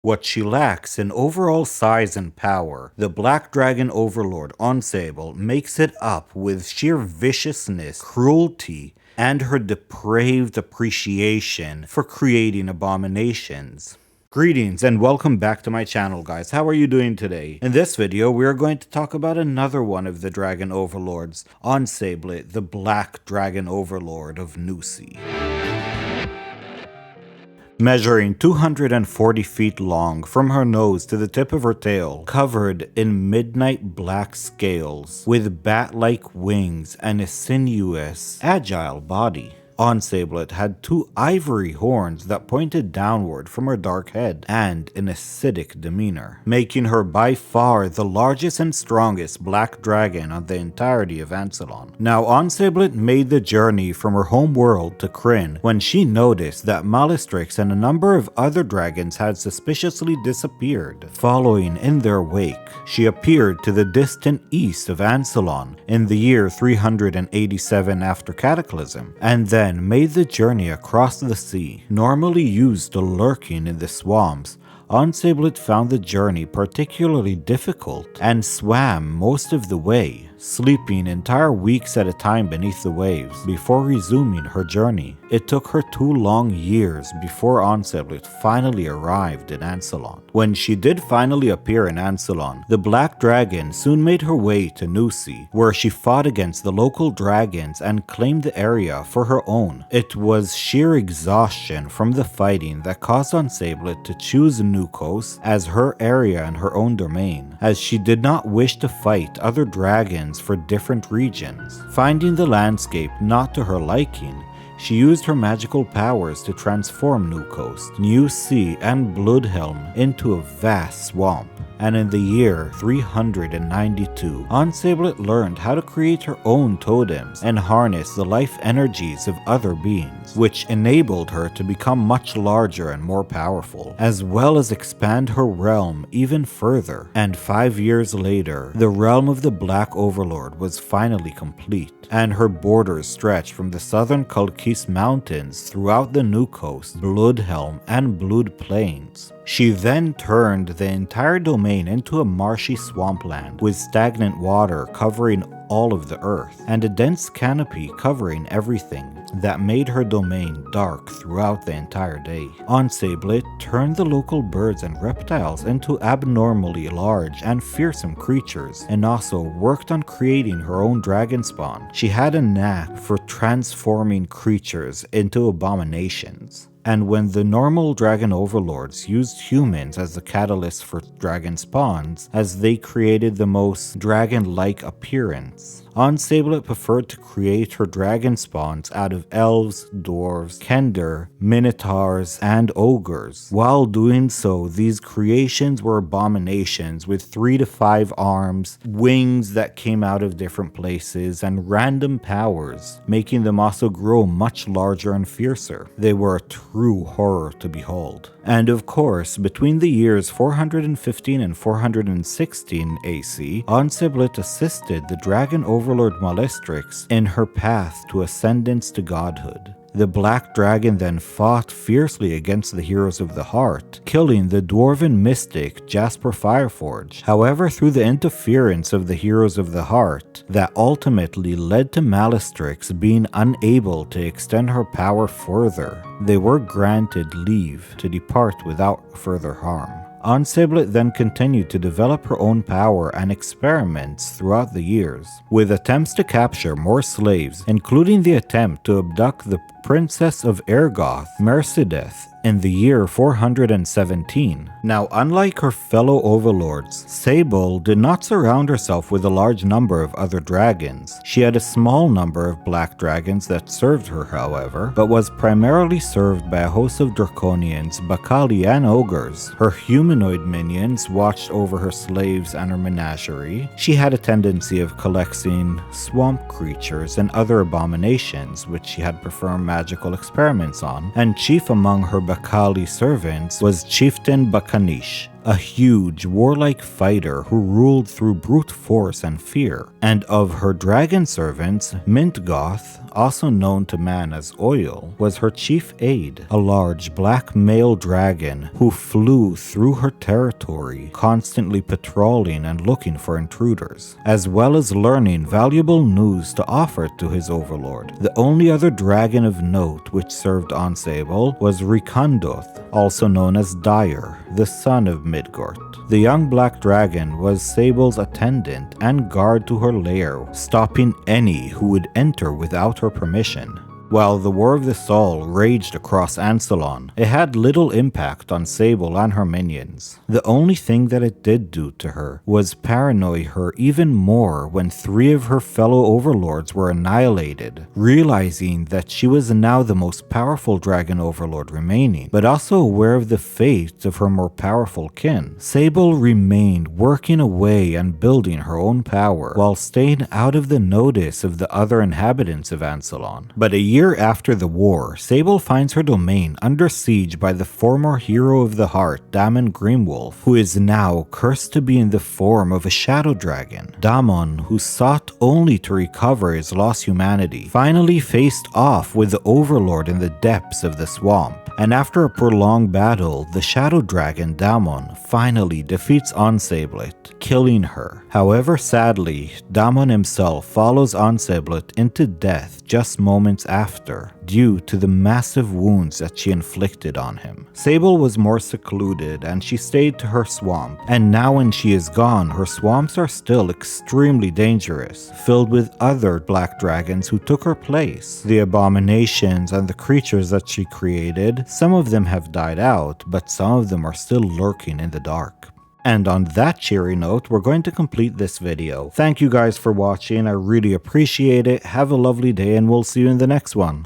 What she lacks in overall size and power, the Black Dragon Overlord Sable makes it up with sheer viciousness, cruelty, and her depraved appreciation for creating abominations. Greetings and welcome back to my channel, guys. How are you doing today? In this video, we are going to talk about another one of the Dragon Overlords, Onysablet, the Black Dragon Overlord of Nusi. Measuring 240 feet long from her nose to the tip of her tail, covered in midnight black scales, with bat-like wings and a sinuous, agile body. Onysablet had two ivory horns that pointed downward from her dark head and an acidic demeanor, making her by far the largest and strongest black dragon on the entirety of Ansalon. Now, Onysablet made the journey from her home world to Krynn when she noticed that Malastrix and a number of other dragons had suspiciously disappeared. Following in their wake, she appeared to the distant east of Ansalon in the year 387 after Cataclysm, and then made the journey across the sea. Normally used to lurking in the swamps, Onysablet found the journey particularly difficult and swam most of the way, sleeping entire weeks at a time beneath the waves before resuming her journey. It took her 2 long years before Onysablet finally arrived in Ansalon. When she did finally appear in Ansalon, the Black Dragon soon made her way to Nusi, where she fought against the local dragons and claimed the area for her own. It was sheer exhaustion from the fighting that caused Onysablet to choose Nukos as her area and her own domain, as she did not wish to fight other dragons for different regions. Finding the landscape not to her liking, she used her magical powers to transform Nukos, Nusi, and Bloodhelm into a vast swamp. And in the year 392, Onysablet learned how to create her own totems and harness the life energies of other beings, which enabled her to become much larger and more powerful, as well as expand her realm even further. And 5 years later, the realm of the Black Overlord was finally complete, and her borders stretched from the southern Kalkis Mountains throughout the New Coast, Bloodhelm, and Blood Plains. She then turned the entire domain into a marshy swampland with stagnant water covering all of the earth, and a dense canopy covering everything that made her domain dark throughout the entire day. Onysablet turned the local birds and reptiles into abnormally large and fearsome creatures, and also worked on creating her own dragon spawn. She had a knack for transforming creatures into abominations. And when the normal dragon overlords used humans as the catalyst for dragon spawns, as they created the most dragon-like appearance, Onysablet preferred to create her dragon spawns out of elves, dwarves, kender, minotaurs, and ogres. While doing so, these creations were abominations with 3 to 5 arms, wings that came out of different places, and random powers, making them also grow much larger and fiercer. They were a true horror to behold. And of course, between the years 415 and 416 AC, Onysablet assisted the dragon overlord Malastrix in her path to ascendance to godhood. The Black Dragon then fought fiercely against the Heroes of the Heart, killing the dwarven mystic Jasper Fireforge. However, through the interference of the Heroes of the Heart, that ultimately led to Malastrix being unable to extend her power further, they were granted leave to depart without further harm. Onysablet then continued to develop her own power and experiments throughout the years, with attempts to capture more slaves, including the attempt to abduct the Princess of Ergoth, Mercedeth, in the year 417. Now, unlike her fellow overlords, Sable did not surround herself with a large number of other dragons. She had a small number of black dragons that served her, however, but was primarily served by a host of draconians, Bakali, and ogres. Her humanoid minions watched over her slaves and her menagerie. She had a tendency of collecting swamp creatures and other abominations, which she had performed magical experiments on, and chief among her Bakali servants was Chieftain Bakanish, a huge warlike fighter who ruled through brute force and fear. And of her dragon servants, Mintgoth, also known to man as Oil, was her chief aide, a large black male dragon who flew through her territory, constantly patrolling and looking for intruders, as well as learning valuable news to offer to his overlord. The only other dragon of note which served on Sable was Rikandoth, also known as Dire, the son of Midgard. The young black dragon was Sable's attendant and guard to her lair, stopping any who would enter without her permission. While the War of the Soul raged across Ansalon, it had little impact on Sable and her minions. The only thing that it did do to her was paranoid her even more when 3 of her fellow overlords were annihilated, realizing that she was now the most powerful dragon overlord remaining, but also aware of the fate of her more powerful kin. Sable remained working away and building her own power, while staying out of the notice of the other inhabitants of Ansalon. But a year after the war, Sable finds her domain under siege by the former hero of the heart, Damon Grimwolf, who is now cursed to be in the form of a shadow dragon. Damon, who sought only to recover his lost humanity, finally faced off with the overlord in the depths of the swamp. And after a prolonged battle, the shadow dragon Damon finally defeats Onysablet, killing her. However, sadly, Damon himself follows Onysablet into death just moments after, due to the massive wounds that she inflicted on him. Sable was more secluded and she stayed to her swamp, and now when she is gone, her swamps are still extremely dangerous, filled with other black dragons who took her place. The abominations and the creatures that she created, some of them have died out, but some of them are still lurking in the dark. And on that cheery note, we're going to complete this video. Thank you guys for watching, I really appreciate it. Have a lovely day and we'll see you in the next one.